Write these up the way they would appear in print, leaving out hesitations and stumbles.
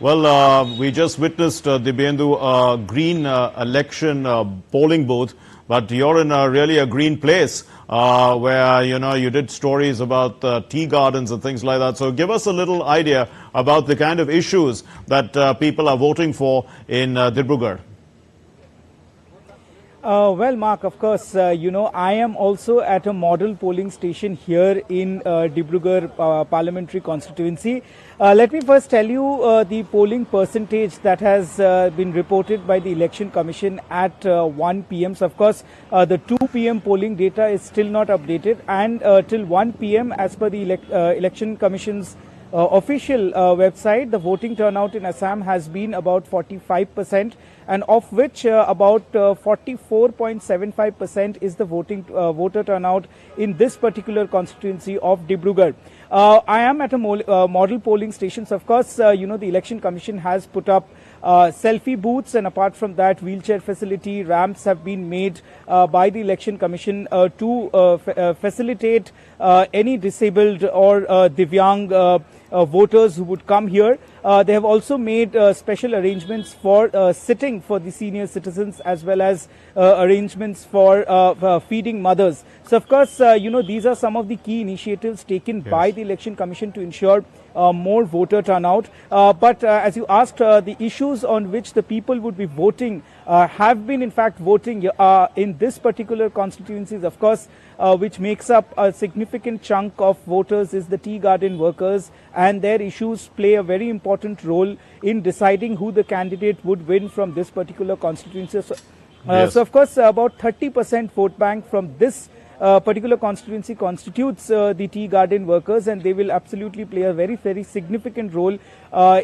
Well, we just witnessed Dibyendu green election polling booth, but you're in really a green place where you did stories about tea gardens and things like that. So give us a little idea about the kind of issues that people are voting for in Dibrugarh. Well, Mark, of course, I am also at a model polling station here in Dibrugarh parliamentary constituency. Let me first tell you the polling percentage that has been reported by the Election Commission at 1 p.m. So, of course, the 2 p.m. polling data is still not updated, and till 1 p.m. as per the Election Commission's official website, the voting turnout in Assam has been about 45%, and of which about 44.75% is the voter turnout in this particular constituency of Dibrugarh. I am at a model polling station. So, of course, the Election Commission has put up selfie booths, and apart from that, wheelchair facility, ramps have been made by the Election Commission to facilitate any disabled or Divyang voters who would come here. They have also made special arrangements for sitting for the senior citizens, as well as arrangements for feeding mothers. So, of course, these are some of the key initiatives taken by the Election Commission to ensure more voter turnout. But as you asked, the issues on which the people would be voting have been in fact voting in this particular constituencies, of course, which makes up a significant chunk of voters, is the tea garden workers, and their issues play a very important role in deciding who the candidate would win from this particular constituency. So, so of course, about 30% vote bank from this particular constituency constitutes the tea garden workers, and they will absolutely play a very, very significant role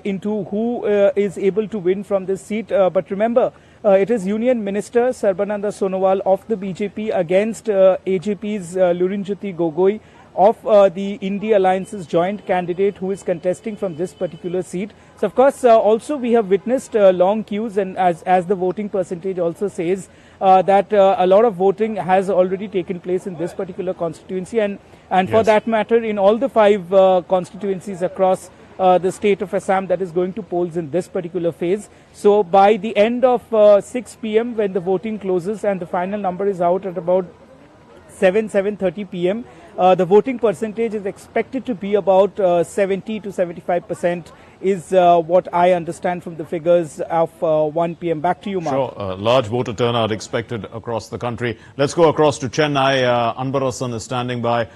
into who is able to win from this seat. But remember, it is Union Minister Sarbananda Sonowal of the BJP against AJP's Lurinjyoti Gogoi of the India Alliance's joint candidate who is contesting from this particular seat. So, of course, also we have witnessed long queues, and as the voting percentage also says, that a lot of voting has already taken place in this particular constituency, and for that matter, in all the 5 constituencies across the state of Assam that is going to polls in this particular phase. So, by the end of 6 p.m. when the voting closes and the final number is out at about 7:30 p.m., the voting percentage is expected to be about 70 to 75% is what I understand from the figures of 1 p.m. Back to you, Mark. Sure. Large voter turnout expected across the country. Let's go across to Chennai. Anbarasan is standing by.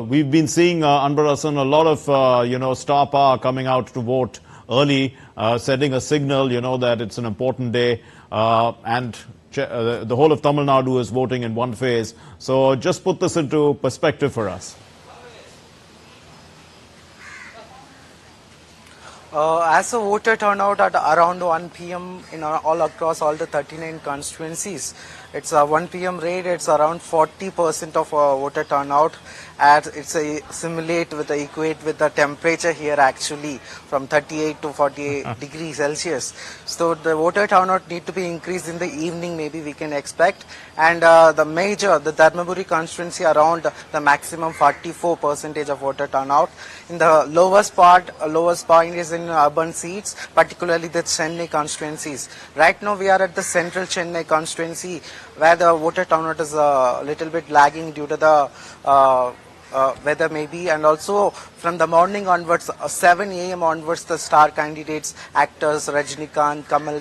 We've been seeing Anbarasan, a lot of, star power coming out to vote early, sending a signal, that it's an important day. And the whole of Tamil Nadu is voting in one phase. So just put this into perspective for us. As a voter turnout at around 1 p.m. in all across all the 39 constituencies, it's a 1 p.m. rate. It's around 40% of voter turnout. As it's a equate with the temperature here actually from 38 to 48 degrees Celsius. So the voter turnout need to be increased in the evening, maybe we can expect. And the Dharmaburi constituency around the maximum 44% of voter turnout. In the lowest point is in urban seats, particularly the Chennai constituencies. Right now we are at the central Chennai constituency, where the voter turnout is a little bit lagging due to the weather maybe, and also from the morning onwards, 7 a.m. onwards, the star candidates, actors Rajnikant, Kamal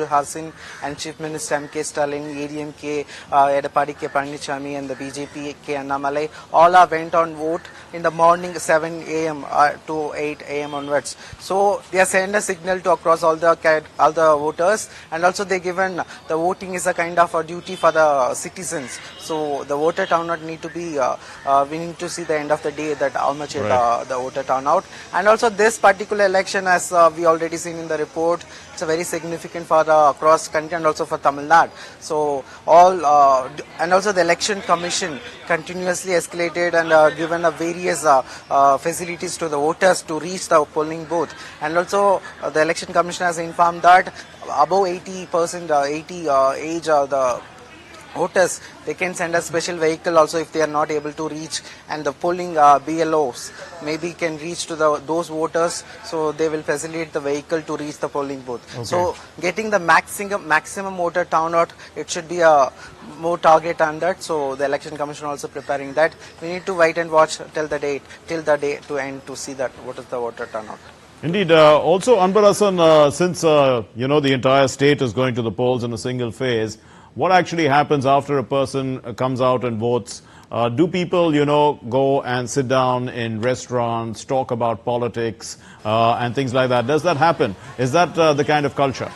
Hassan, and Chief Minister M.K. Stalin, ADMK, Edapadi K. Panichami, and the BJP K. Annamalai, all went on vote in the morning 7 a.m. To 8 a.m. onwards. So they are send a signal to across all the voters, and also they given the voting is a kind of a duty for the citizens. So the voter turnout need to be, we need to see the end of the day that how much the voter turnout. And also this particular election, as we already seen in the report, it's a very significant for the across country and also for Tamil Nadu. So and also the Election Commission continuously escalated and given a various facilities to the voters to reach the polling booth. And also the Election Commission has informed that above 80% age of the voters, they can send a special vehicle also if they are not able to reach, and the polling BLOs maybe can reach to those voters, so they will facilitate the vehicle to reach the polling booth. Okay. So getting the maximum voter turnout, it should be a more target on that. So the election commission also preparing that. We need to wait and watch till the day to end to see that what is the voter turnout. Indeed. Also, Anbarasan, since the entire state is going to the polls in a single phase, what actually happens after a person comes out and votes? Do people, go and sit down in restaurants, talk about politics and things like that? Does that happen? Is that the kind of culture?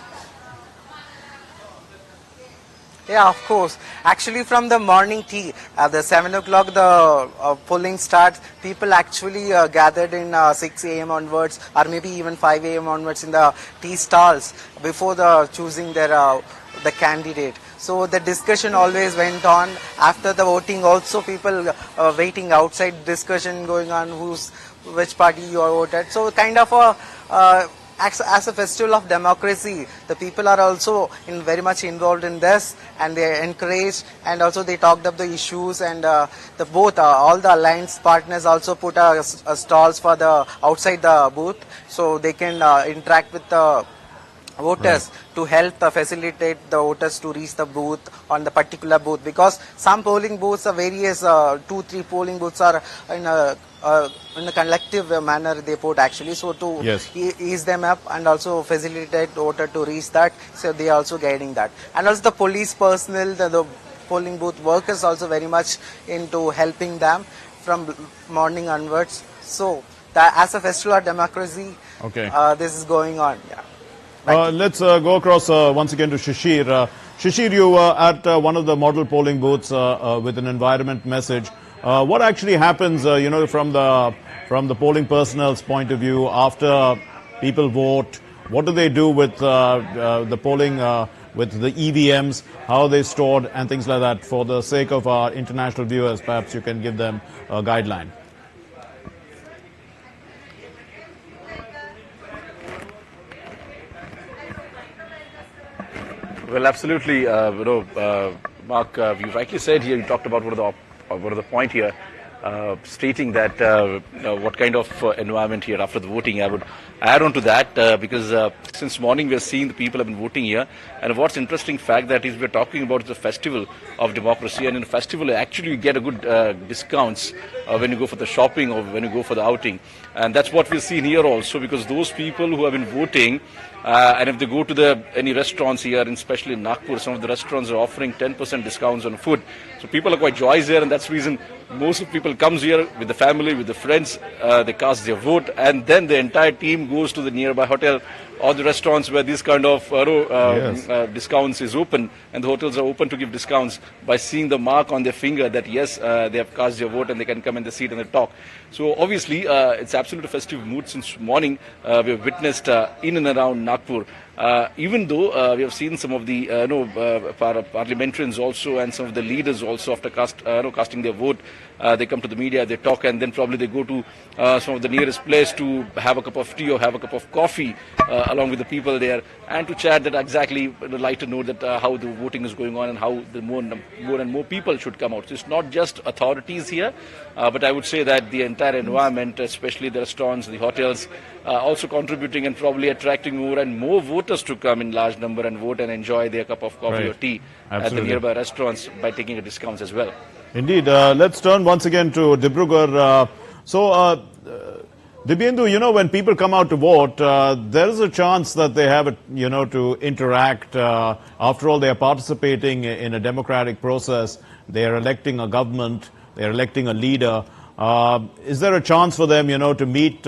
Yeah, of course. Actually, from the morning tea, at the 7 o'clock, the polling starts. People actually gathered in 6 a.m. onwards, or maybe even 5 a.m. onwards in the tea stalls before the choosing their the candidate. So the discussion always went on. After the voting, also people waiting outside, discussion going on which party you are voted. So kind of a as a festival of democracy, the people are also very much involved in this, and they encourage, and also they talked up the issues, and all the alliance partners also put stalls for the outside the booth, so they can interact with the voters, right, to help facilitate the voters to reach the booth on the particular booth, because some polling booths are various 2-3 polling booths are in a collective manner they put actually, so to ease them up and also facilitate voter to reach that, so they are also guiding that. And also the police personnel, the polling booth workers also very much into helping them from morning onwards. So as a festival of democracy, this is going on. Let's go across once again to Shishir. Shishir, you were at one of the model polling booths with an environment message. What actually happens, from the polling personnel's point of view after people vote? What do they do with the polling, with the EVMs? How are they stored and things like that? For the sake of our international viewers, perhaps you can give them a guideline. Well, absolutely, Mark, you rightly said here, you talked about what are the point here, stating that what kind of environment here after the voting. I would add on to that because since morning we are seeing the people have been voting here, and what's interesting fact that is we're talking about the festival of democracy, and in a festival actually you get a good discounts when you go for the shopping or when you go for the outing, and that's what we're seeing here also, because those people who have been voting, and if they go to any restaurants here, and especially in Nagpur, some of the restaurants are offering 10% discounts on food. So people are quite joyous here, and that's the reason most of people comes here with the family, with the friends, they cast their vote, and then the entire team goes to the nearby hotel or the restaurants where this kind of discounts is open, and the hotels are open to give discounts by seeing the mark on their finger that yes, they have cast their vote and they can come in the seat and they talk. So obviously it's absolute festive mood since morning. We have witnessed in and around Nagpur. Even though we have seen some of the parliamentarians also and some of the leaders also after casting their vote, they come to the media, they talk, and then probably they go to some of the nearest place to have a cup of tea or have a cup of coffee along with the people there, and to chat that exactly like to know that how the voting is going on and how the more and more people should come out. So it's not just authorities here, but I would say that the entire environment, especially the restaurants, the hotels, also contributing and probably attracting more and more voters to come in large number and vote and enjoy their cup of coffee or tea at the nearby restaurants by taking a discounts as well. Indeed. Let's turn once again to Dibrugarh. Dibyendu, when people come out to vote, there is a chance that they have, to interact. After all, they are participating in a democratic process. They are electing a government. They are electing a leader. Is there a chance for them, to meet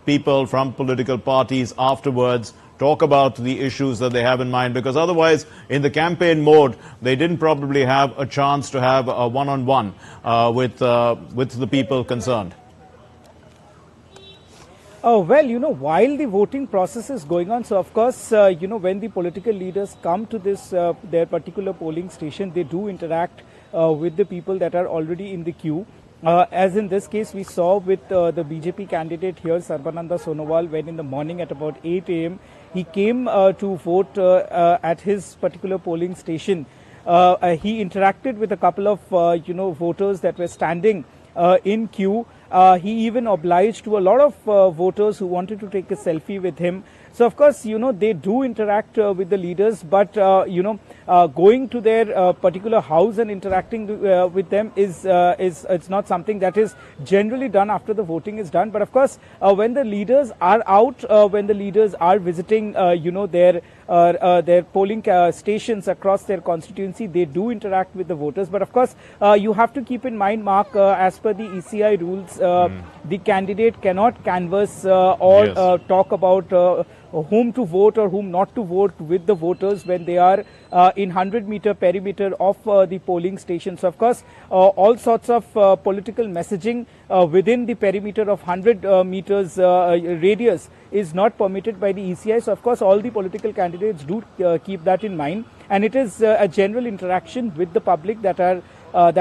people from political parties afterwards, talk about the issues that they have in mind? Because otherwise, in the campaign mode, they didn't probably have a chance to have a one-on-one with the people concerned. Oh, well, while the voting process is going on, so of course, when the political leaders come to this, their particular polling station, they do interact with the people that are already in the queue. As in this case, we saw with the BJP candidate here, Sarbananda Sonowal, when in the morning at about 8 a.m., he came to vote at his particular polling station. he interacted with a couple of voters that were standing in queue. He even obliged to a lot of voters who wanted to take a selfie with him. So of course, they do interact with the leaders, but going to their particular house and interacting with them is it's not something that is generally done after the voting is done. But of course, when the leaders are out, when the leaders are visiting, their polling stations across their constituency, they do interact with the voters. But of course, you have to keep in mind, Mark, as per the ECI rules, the candidate cannot canvass or Yes. talk about whom to vote or whom not to vote with the voters when they are in 100-meter perimeter of the polling stations. Of course, all sorts of political messaging within the perimeter of 100 meters radius is not permitted by the ECI. So of course, all the political candidates do keep that in mind, and it is a general interaction with the public that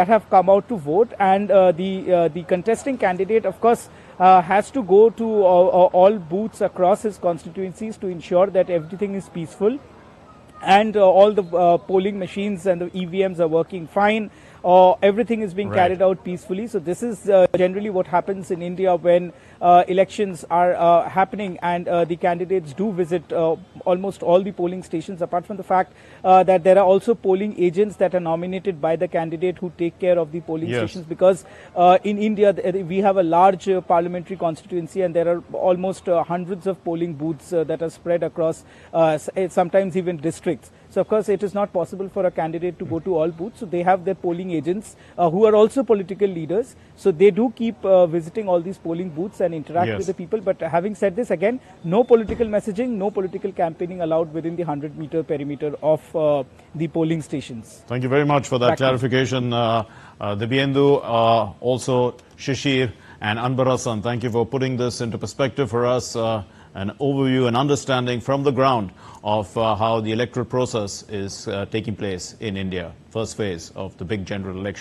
have come out to vote, and the contesting candidate, of course, has to go to all booths across his constituencies to ensure that everything is peaceful and all the polling machines and the EVMs are working fine. Everything is being carried out peacefully. So this is generally what happens in India when elections are happening, and the candidates do visit almost all the polling stations, apart from the fact that there are also polling agents that are nominated by the candidate who take care of the polling stations, because in India we have a large parliamentary constituency, and there are almost hundreds of polling booths that are spread across sometimes even districts. So of course, it is not possible for a candidate to go to all booths. So they have their polling agents who are also political leaders. So they do keep visiting all these polling booths and interact with the people. But having said this, again, no political messaging, no political campaigning allowed within the 100-meter perimeter of the polling stations. Thank you very much for that clarification, Dibyendu, also Shishir and Anbarasan. Thank you for putting this into perspective for us. An overview and understanding from the ground of how the electoral process is taking place in India, first phase of the big general election.